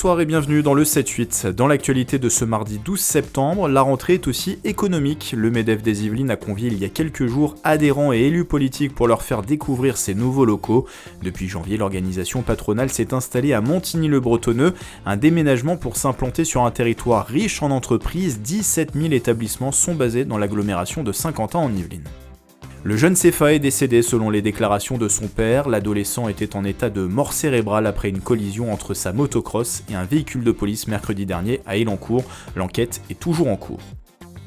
Bonsoir et bienvenue dans le 7-8. Dans l'actualité de ce mardi 12 septembre, la rentrée est aussi économique. Le MEDEF des Yvelines a convié il y a quelques jours adhérents et élus politiques pour leur faire découvrir ses nouveaux locaux. Depuis janvier, l'organisation patronale s'est installée à Montigny-le-Bretonneux, un déménagement pour s'implanter sur un territoire riche en entreprises. 17 000 établissements sont basés dans l'agglomération de Saint-Quentin en Yvelines. Le jeune Sefa est décédé selon les déclarations de son père. L'adolescent était en état de mort cérébrale après une collision entre sa motocross et un véhicule de police mercredi dernier à Elancourt. L'enquête est toujours en cours.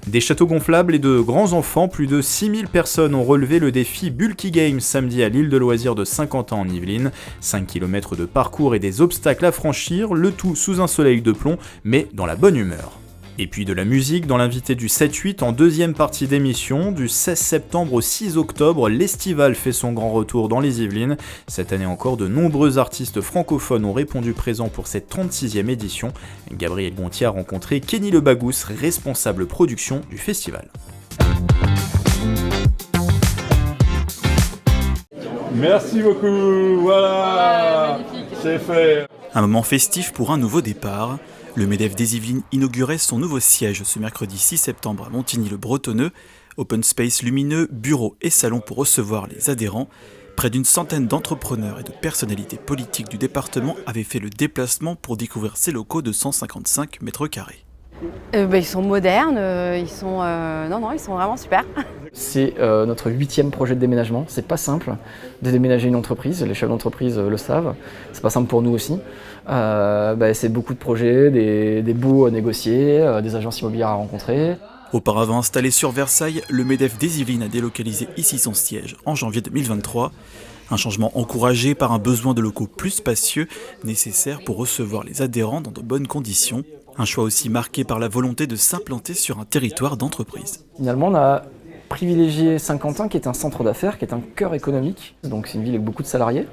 Des châteaux gonflables et de grands enfants, plus de 6000 personnes ont relevé le défi Bulky Games samedi à l'île de loisirs de Saint-Quentin en Yvelines. 5 km de parcours et des obstacles à franchir, le tout sous un soleil de plomb, mais dans la bonne humeur. Et puis de la musique dans l'invité du 7-8 en deuxième partie d'émission. Du 16 septembre au 6 octobre, l'Estival fait son grand retour dans les Yvelines. Cette année encore, de nombreux artistes francophones ont répondu présents pour cette 36e édition. Gabriel Gontier a rencontré Kenny Le Bagous, responsable production du festival. Merci beaucoup, voilà, c'est fait. Un moment festif pour un nouveau départ. Le MEDEF des Yvelines inaugurait son nouveau siège ce mercredi 6 septembre à Montigny-le-Bretonneux. Open space lumineux, bureaux et salons pour recevoir les adhérents. Près d'une centaine d'entrepreneurs et de personnalités politiques du département avaient fait le déplacement pour découvrir ces locaux de 155 mètres carrés. Ils sont modernes, ils sont vraiment super. C'est notre 8e projet de déménagement. C'est pas simple de déménager une entreprise, les chefs d'entreprise le savent. C'est pas simple pour nous aussi. C'est beaucoup de projets, des baux à négocier, des agences immobilières à rencontrer. Auparavant installé sur Versailles, le MEDEF des Yvelines a délocalisé ici son siège en janvier 2023. Un changement encouragé par un besoin de locaux plus spacieux, nécessaires pour recevoir les adhérents dans de bonnes conditions. Un choix aussi marqué par la volonté de s'implanter sur un territoire d'entreprise. Finalement, on a privilégié Saint-Quentin, qui est un centre d'affaires, qui est un cœur économique. Donc c'est une ville avec beaucoup de salariés,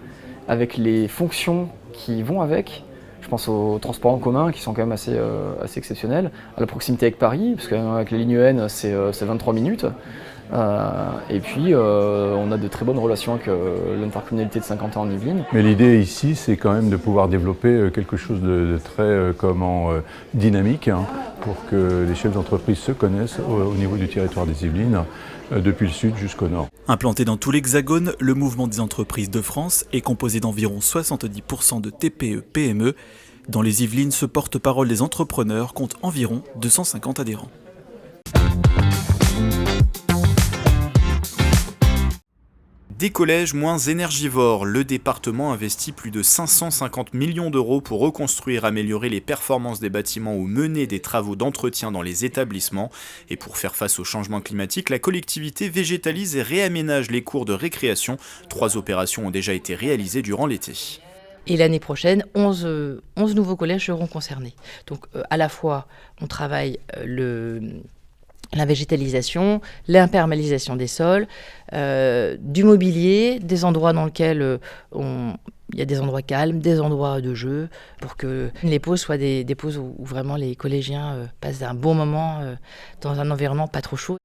avec les fonctions qui vont avec. Je pense aux transports en commun qui sont quand même assez exceptionnels, à la proximité avec Paris, parce qu'avec les lignes EN, c'est 23 minutes. Et puis, on a de très bonnes relations avec l'intercommunalité de Saint-Quentin en Yvelines. Mais l'idée ici, c'est quand même de pouvoir développer quelque chose de très dynamique, pour que les chefs d'entreprise se connaissent au niveau du territoire des Yvelines, depuis le sud jusqu'au nord. Implanté dans tout l'Hexagone, le mouvement des entreprises de France est composé d'environ 70% de TPE-PME. Dans les Yvelines, ce porte-parole des entrepreneurs compte environ 250 adhérents. Des collèges moins énergivores, le département investit plus de 550 millions d'euros pour reconstruire, améliorer les performances des bâtiments ou mener des travaux d'entretien dans les établissements. Et pour faire face au changement climatique, la collectivité végétalise et réaménage les cours de récréation. 3 opérations ont déjà été réalisées durant l'été. Et l'année prochaine, 11 nouveaux collèges seront concernés. Donc à la fois, on travaille la végétalisation, l'imperméabilisation des sols, du mobilier, des endroits dans lesquels il y a des endroits calmes, des endroits de jeu, pour que les pauses soient des pauses où vraiment les collégiens passent un bon moment dans un environnement pas trop chaud.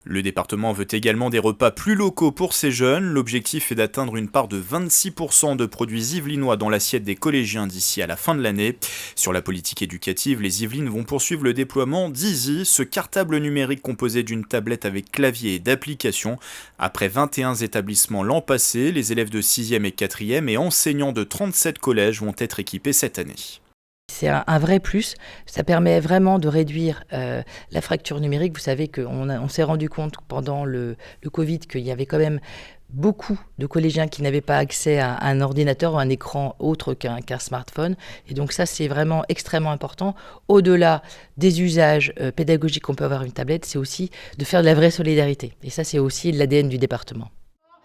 Le département veut également des repas plus locaux pour ces jeunes. L'objectif est d'atteindre une part de 26% de produits yvelinois dans l'assiette des collégiens d'ici à la fin de l'année. Sur la politique éducative, les Yvelines vont poursuivre le déploiement d'Easy, ce cartable numérique composé d'une tablette avec clavier et d'applications. Après 21 établissements l'an passé, les élèves de 6e et 4e et enseignants de 37 collèges vont être équipés cette année. C'est un vrai plus, ça permet vraiment de réduire la fracture numérique. Vous savez qu'on s'est rendu compte pendant le Covid qu'il y avait quand même beaucoup de collégiens qui n'avaient pas accès à un ordinateur ou un écran autre qu'un smartphone. Et donc ça, c'est vraiment extrêmement important. Au-delà des usages pédagogiques qu'on peut avoir une tablette, c'est aussi de faire de la vraie solidarité. Et ça, c'est aussi l'ADN du département.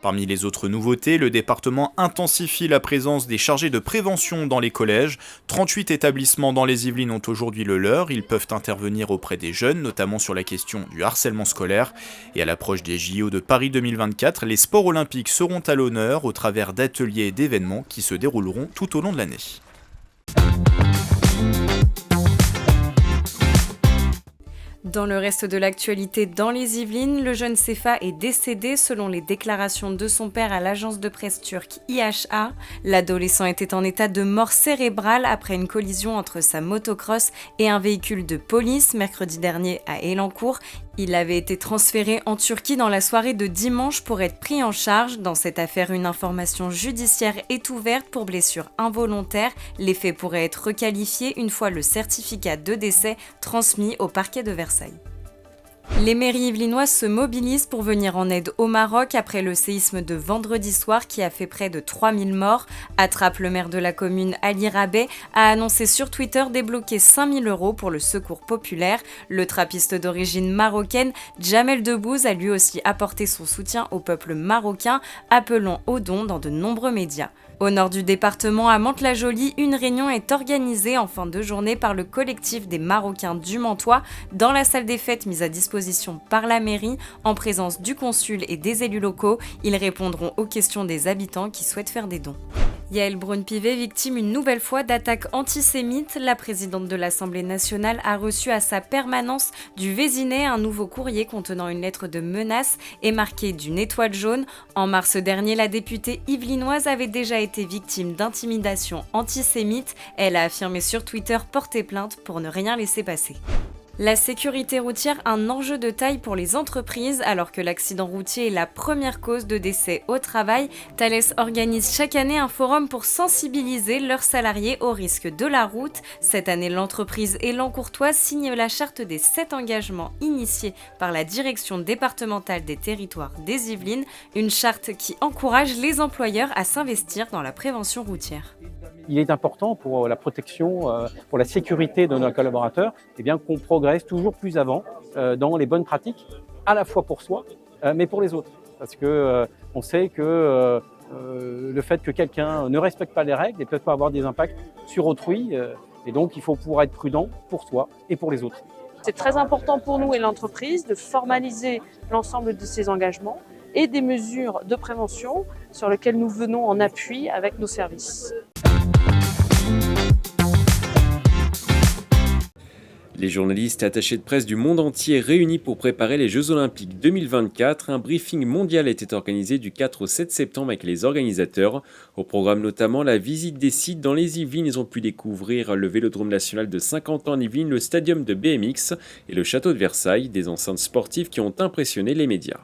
Parmi les autres nouveautés, le département intensifie la présence des chargés de prévention dans les collèges. 38 établissements dans les Yvelines ont aujourd'hui le leur. Ils peuvent intervenir auprès des jeunes, notamment sur la question du harcèlement scolaire. Et à l'approche des JO de Paris 2024, les sports olympiques seront à l'honneur au travers d'ateliers et d'événements qui se dérouleront tout au long de l'année. Dans le reste de l'actualité dans les Yvelines, le jeune Sefa est décédé selon les déclarations de son père à l'agence de presse turque IHA. L'adolescent était en état de mort cérébrale après une collision entre sa motocross et un véhicule de police mercredi dernier à Elancourt. Il avait été transféré en Turquie dans la soirée de dimanche pour être pris en charge. Dans cette affaire, une information judiciaire est ouverte pour blessure involontaire. Les faits pourraient être requalifiés une fois le certificat de décès transmis au parquet de Versailles. Les mairies yvelinoises se mobilisent pour venir en aide au Maroc après le séisme de vendredi soir qui a fait près de 3000 morts. Attrape, le maire de la commune, Ali Rabeh, a annoncé sur Twitter débloquer 5000 € pour le secours populaire. Le trappiste d'origine marocaine, Jamel Debbouze, a lui aussi apporté son soutien au peuple marocain, appelant aux dons dans de nombreux médias. Au nord du département, à Mantes-la-Jolie, une réunion est organisée en fin de journée par le collectif des Marocains du Mantois dans la salle des fêtes mise à disposition par la mairie, en présence du consul et des élus locaux. Ils répondront aux questions des habitants qui souhaitent faire des dons. Yael Braun-Pivet, victime une nouvelle fois d'attaques antisémites, la présidente de l'Assemblée nationale a reçu à sa permanence du Vésinet un nouveau courrier contenant une lettre de menace et marqué d'une étoile jaune. En mars dernier, la députée yvelinoise avait déjà été victime d'intimidation antisémite. Elle a affirmé sur Twitter porter plainte pour ne rien laisser passer. La sécurité routière, un enjeu de taille pour les entreprises. Alors que l'accident routier est la première cause de décès au travail, Thales organise chaque année un forum pour sensibiliser leurs salariés aux risques de la route. Cette année, l'entreprise Elancourtoise signe la charte des 7 engagements initiés par la direction départementale des territoires des Yvelines, une charte qui encourage les employeurs à s'investir dans la prévention routière. Il est important pour la protection, pour la sécurité de nos collaborateurs, qu'on progresse toujours plus avant dans les bonnes pratiques, à la fois pour soi, mais pour les autres. Parce que on sait que le fait que quelqu'un ne respecte pas les règles peut avoir des impacts sur autrui, et donc il faut pouvoir être prudent pour soi et pour les autres. C'est très important pour nous et l'entreprise de formaliser l'ensemble de ces engagements et des mesures de prévention sur lesquelles nous venons en appui avec nos services. Les journalistes et attachés de presse du monde entier réunis pour préparer les Jeux Olympiques 2024, un briefing mondial était organisé du 4 au 7 septembre avec les organisateurs. Au programme notamment la visite des sites dans les Yvelines. Ils ont pu découvrir le Vélodrome national de Saint-Quentin en Yvelines, le stadium de BMX et le château de Versailles, des enceintes sportives qui ont impressionné les médias.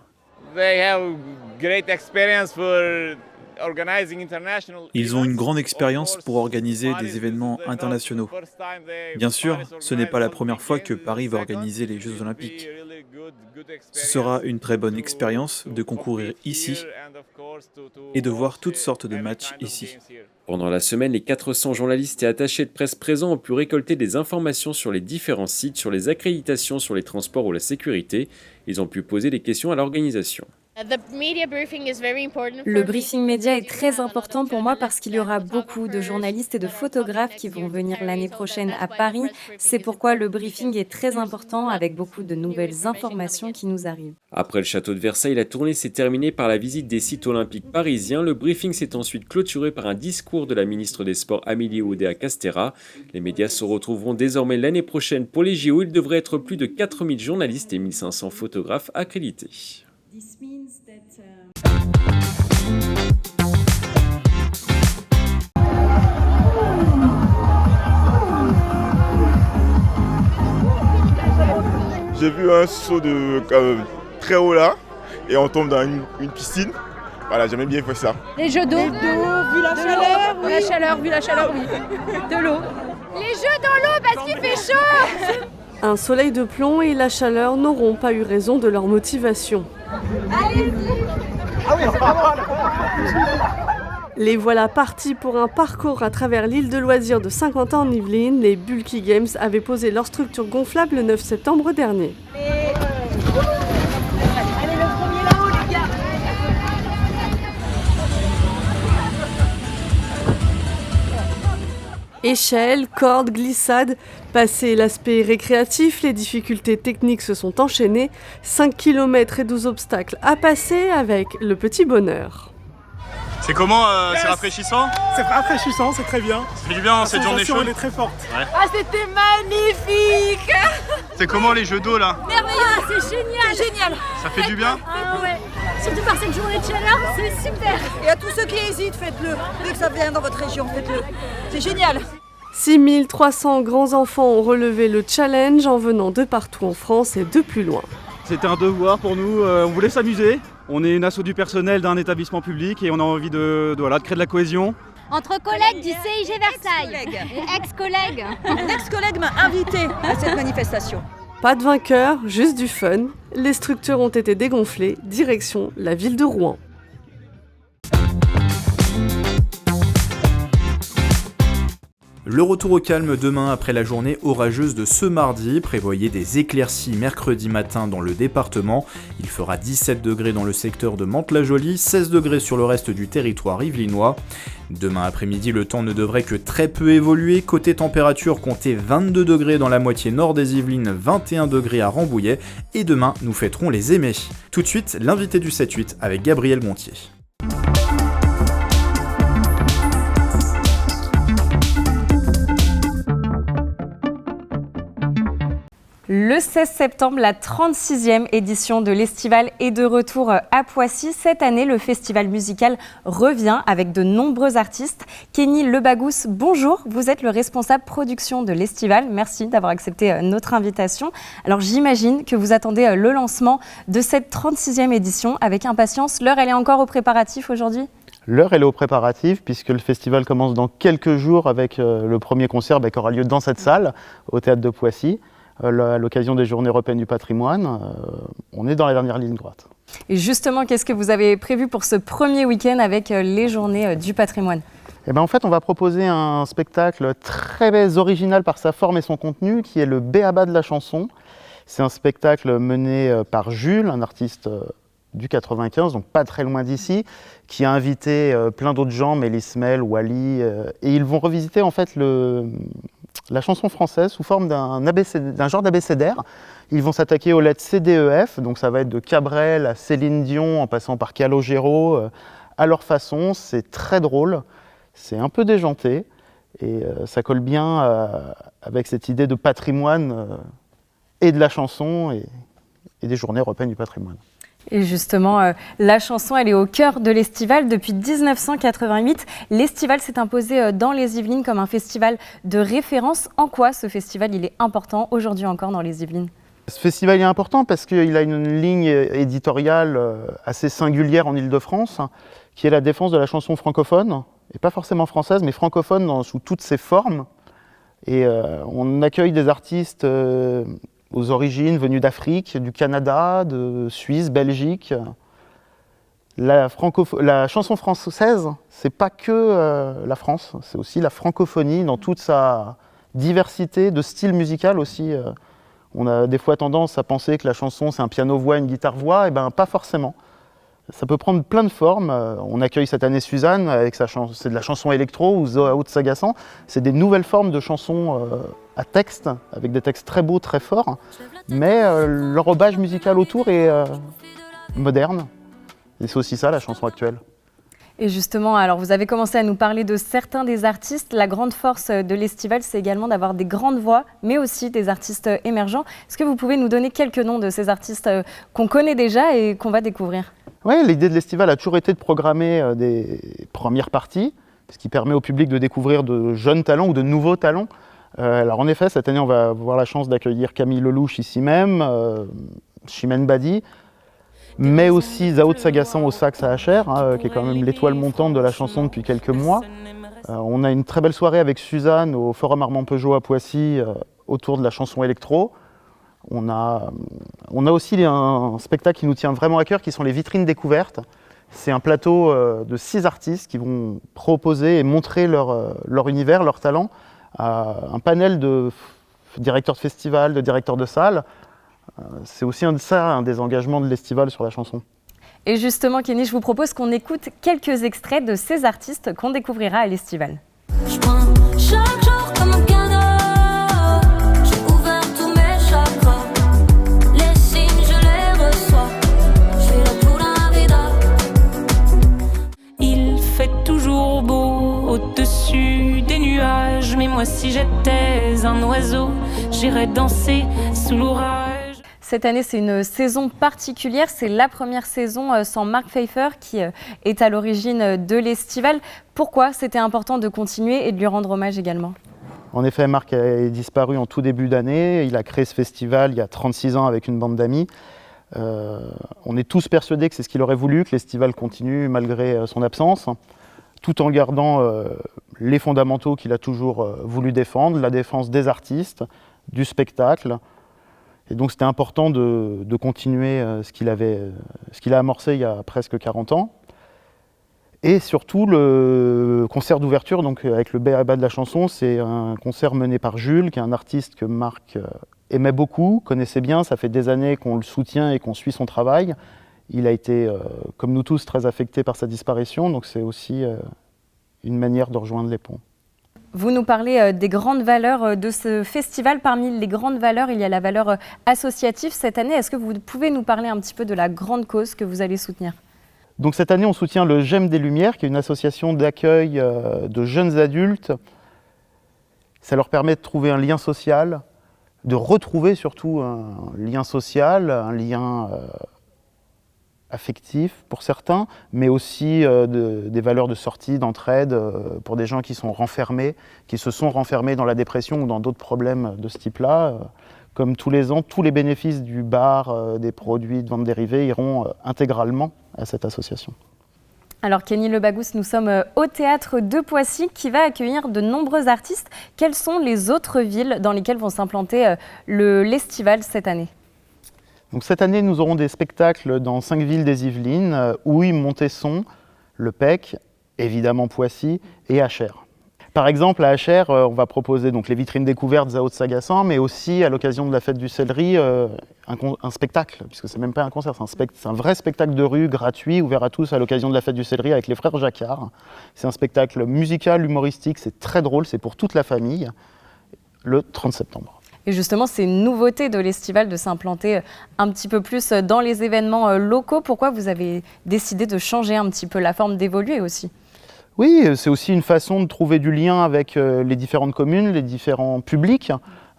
Ils ont une grande expérience pour organiser des événements internationaux. Bien sûr, ce n'est pas la première fois que Paris va organiser les Jeux Olympiques. Ce sera une très bonne expérience de concourir ici et de voir toutes sortes de matchs ici. Pendant la semaine, les 400 journalistes et attachés de presse présents ont pu récolter des informations sur les différents sites, sur les accréditations, sur les transports ou la sécurité. Ils ont pu poser des questions à l'organisation. Le briefing média est très important pour moi parce qu'il y aura beaucoup de journalistes et de photographes qui vont venir l'année prochaine à Paris. C'est pourquoi le briefing est très important avec beaucoup de nouvelles informations qui nous arrivent. Après le château de Versailles, la tournée s'est terminée par la visite des sites olympiques parisiens. Le briefing s'est ensuite clôturé par un discours de la ministre des Sports Amélie Oudéa-Castéra. Les médias se retrouveront désormais l'année prochaine pour les JO. Il devrait être plus de 4000 journalistes et 1500 photographes accrédités. J'ai vu un saut de très haut là et on tombe dans une piscine. Voilà, j'ai bien fait ça. Les jeux d'eau, vu la chaleur, oui. Vu la chaleur, oui. De l'eau. Les jeux dans l'eau parce qu'il fait chaud. Un soleil de plomb et la chaleur n'auront pas eu raison de leur motivation. Allez-y. Ah oui, c'est vraiment... Les voilà partis pour un parcours à travers l'île de loisirs de Saint-Quentin en Yvelines. Les Bulky Games avaient posé leur structure gonflable le 9 septembre dernier. Allez, le premier là-haut, les gars. Échelles, cordes, glissades, passé l'aspect récréatif, les difficultés techniques se sont enchaînées. 5 km et 12 obstacles à passer avec le petit bonheur. C'est comment C'est rafraîchissant? C'est rafraîchissant, c'est très bien. Ça fait du bien cette journée chaude. Elle est très forte. Ouais. Ah, c'était magnifique. C'est comment les jeux d'eau là? Merveilleux, c'est génial. C'est génial. Ça fait du bien? Ah ouais. Surtout par cette journée de chaleur, c'est super. Et à tous ceux qui hésitent, faites-le. Dès que ça vient dans votre région, faites-le. C'est génial. 6300 grands enfants ont relevé le challenge en venant de partout en France et de plus loin. C'était un devoir pour nous, on voulait s'amuser. On est une asso du personnel d'un établissement public et on a envie de créer de la cohésion. Entre collègues du CIG Versailles et ex-collègues. Un ex-collègue m'a invité à cette manifestation. Pas de vainqueur, juste du fun. Les structures ont été dégonflées, direction la ville de Rouen. Le retour au calme demain après la journée orageuse de ce mardi. Prévoyez des éclaircies mercredi matin dans le département. Il fera 17 degrés dans le secteur de Mantes-la-Jolie, 16 degrés sur le reste du territoire yvelinois. Demain après-midi, le temps ne devrait que très peu évoluer. Côté température, comptez 22 degrés dans la moitié nord des Yvelines, 21 degrés à Rambouillet. Et demain, nous fêterons les aimés. Tout de suite, l'invité du 7-8 avec Gabriel Gontier. Le 16 septembre, la 36e édition de l'Estival est de retour à Poissy. Cette année, le festival musical revient avec de nombreux artistes. Kenny Lebagous, bonjour, vous êtes le responsable production de l'Estival. Merci d'avoir accepté notre invitation. Alors j'imagine que vous attendez le lancement de cette 36e édition avec impatience. L'heure, elle est encore aux préparatifs aujourd'hui ? L'heure, elle est aux préparatifs puisque le festival commence dans quelques jours avec le premier concert qui aura lieu dans cette salle, au Théâtre de Poissy. À l'occasion des Journées européennes du patrimoine, on est dans la dernière ligne droite. Et justement, qu'est-ce que vous avez prévu pour ce premier week-end avec les Journées du patrimoine ? En fait, on va proposer un spectacle très original par sa forme et son contenu, qui est le B.A.B.A. de la chanson. C'est un spectacle mené par Jules, un artiste du 95, donc pas très loin d'ici, qui a invité plein d'autres gens, Mélis Mel, Wally, et ils vont revisiter en fait la chanson française sous forme d'un genre d'abécédaire. Ils vont s'attaquer aux lettres C, D, E, F, donc ça va être de Cabrel à Céline Dion, en passant par Calogero, à leur façon. C'est très drôle, c'est un peu déjanté, et ça colle bien avec cette idée de patrimoine et de la chanson et des Journées européennes du patrimoine. Et justement, la chanson, elle est au cœur de l'Estival. Depuis 1988, l'Estival s'est imposé dans les Yvelines comme un festival de référence. En quoi ce festival il est important aujourd'hui encore dans les Yvelines ? Ce festival est important parce qu'il a une ligne éditoriale assez singulière en Île-de-France, qui est la défense de la chanson francophone, et pas forcément française, mais francophone sous toutes ses formes. Et on accueille des artistes aux origines venus d'Afrique, du Canada, de Suisse, Belgique. La chanson française, c'est pas que la France, c'est aussi la francophonie dans toute sa diversité de style musical aussi. On a des fois tendance à penser que la chanson c'est un piano-voix, une guitare-voix, et pas forcément. Ça peut prendre plein de formes. On accueille cette année Suzanne avec c'est de la chanson électro, ou Zoao de Sagassan. C'est des nouvelles formes de chansons à texte, avec des textes très beaux, très forts, mais l'enrobage musical autour est moderne. Et c'est aussi ça la chanson actuelle. Et justement, alors vous avez commencé à nous parler de certains des artistes. La grande force de l'Estival, c'est également d'avoir des grandes voix, mais aussi des artistes émergents. Est-ce que vous pouvez nous donner quelques noms de ces artistes qu'on connaît déjà et qu'on va découvrir ? Oui, l'idée de l'Estival a toujours été de programmer des premières parties, ce qui permet au public de découvrir de jeunes talents ou de nouveaux talents. Alors en effet, cette année, on va avoir la chance d'accueillir Camille Lelouch ici même, Chimène Badi, mais aussi Zao de Sagassan au sax à HR, qui est quand même l'étoile montante de la chanson depuis quelques mois. On a une très belle soirée avec Suzanne au Forum Armand Peugeot à Poissy autour de la chanson électro. On a aussi un spectacle qui nous tient vraiment à cœur, qui sont les vitrines découvertes. C'est un plateau de 6 artistes qui vont proposer et montrer leur univers, leur talent à un panel de directeurs de festivals, de directeurs de salles. C'est aussi un des engagements de l'Estival sur la chanson. Et justement, Kenny, je vous propose qu'on écoute quelques extraits de ces artistes qu'on découvrira à l'Estival. Je prends chaque jour comme un cadeau. J'ai ouvert tous mes chakras. Les signes, je les reçois. Je suis là pour la vida. Il fait toujours beau au-dessus des nuages. Mais moi, si j'étais un oiseau, j'irais danser sous l'orage. Cette année, c'est une saison particulière. C'est la première saison sans Mark Pfeiffer qui est à l'origine de l'Estival. Pourquoi c'était important de continuer et de lui rendre hommage également ? En effet, Marc est disparu en tout début d'année. Il a créé ce festival il y a 36 ans avec une bande d'amis. On est tous persuadés que c'est ce qu'il aurait voulu, que l'Estival continue malgré son absence, tout en gardant les fondamentaux qu'il a toujours voulu défendre, la défense des artistes, du spectacle. Et donc c'était important de continuer ce qu'il a amorcé il y a presque 40 ans. Et surtout le concert d'ouverture, donc avec le b.a-ba de la chanson, c'est un concert mené par Jules, qui est un artiste que Marc aimait beaucoup, connaissait bien, ça fait des années qu'on le soutient et qu'on suit son travail. Il a été, comme nous tous, très affecté par sa disparition, donc c'est aussi une manière de rejoindre les ponts. Vous nous parlez des grandes valeurs de ce festival. Parmi les grandes valeurs, il y a la valeur associative cette année. Est-ce que vous pouvez nous parler un petit peu de la grande cause que vous allez soutenir ? Donc cette année, on soutient le GEM des Lumières, qui est une association d'accueil de jeunes adultes. Ça leur permet de trouver un lien social, de retrouver surtout un lien social, un lien affectif pour certains, mais aussi des valeurs de sortie, d'entraide pour des gens qui sont renfermés, qui se sont renfermés dans la dépression ou dans d'autres problèmes de ce type-là. Comme tous les ans, tous les bénéfices du bar, des produits de vente dérivée iront intégralement à cette association. Alors Kenny Lebagous, nous sommes au Théâtre de Poissy qui va accueillir de nombreux artistes. Quelles sont les autres villes dans lesquelles vont s'implanter l'Estival cette année ? Donc cette année, nous aurons des spectacles dans 5 villes des Yvelines, Houille, Montesson, Le Pec, évidemment Poissy et Achères. Par exemple, à Achères, on va proposer donc les vitrines découvertes Zao de Sagassan, mais aussi à l'occasion de la fête du céleri, un spectacle, puisque c'est même pas un concert, c'est un vrai spectacle de rue gratuit, ouvert à tous à l'occasion de la fête du céleri avec les frères Jacquard. C'est un spectacle musical, humoristique, c'est très drôle, c'est pour toute la famille, le 30 septembre. Et justement, c'est une nouveauté de l'Estival de s'implanter un petit peu plus dans les événements locaux. Pourquoi vous avez décidé de changer un petit peu la forme, d'évoluer aussi ? Oui, c'est aussi une façon de trouver du lien avec les différentes communes, les différents publics.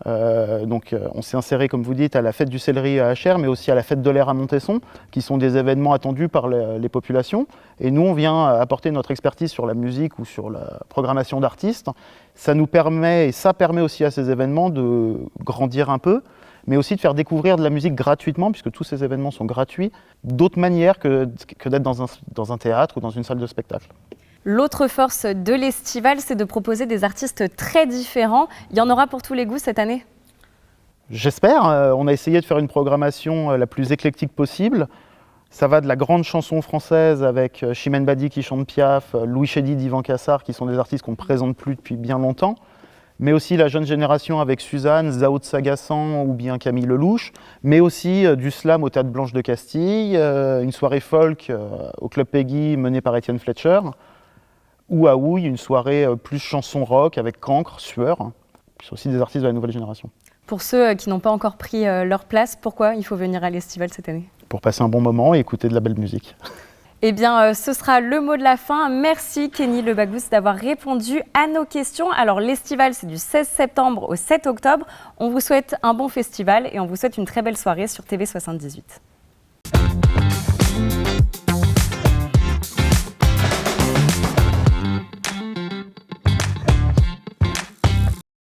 On s'est inséré, comme vous dites, à la fête du céleri à Achères, mais aussi à la fête de l'air à Montesson, qui sont des événements attendus par les populations. Et nous, on vient apporter notre expertise sur la musique ou sur la programmation d'artistes. Ça nous permet, et ça permet aussi à ces événements de grandir un peu, mais aussi de faire découvrir de la musique gratuitement, puisque tous ces événements sont gratuits, d'autres manières que d'être dans un théâtre ou dans une salle de spectacle. L'autre force de l'Estival, c'est de proposer des artistes très différents. Il y en aura pour tous les goûts cette année ? J'espère. On a essayé de faire une programmation la plus éclectique possible. Ça va de la grande chanson française avec Chimène Badi qui chante Piaf, Louis Chédid, Yvan Cassar, qui sont des artistes qu'on ne présente plus depuis bien longtemps, mais aussi la jeune génération avec Suzanne, Zao de Sagassan ou bien Camille Lelouch, mais aussi du slam au Théâtre Blanche de Castille, une soirée folk au Club Peggy menée par Étienne Fletcher, ou à Houille, une soirée plus chanson rock avec Cancre, Sueur, puis aussi des artistes de la nouvelle génération. Pour ceux qui n'ont pas encore pris leur place, pourquoi il faut venir à l'Estival cette année ? Pour passer un bon moment et écouter de la belle musique. Eh bien, ce sera le mot de la fin. Merci Kenny Lebagous d'avoir répondu à nos questions. Alors, l'Estival, c'est du 16 septembre au 7 octobre. On vous souhaite un bon festival et on vous souhaite une très belle soirée sur TV78.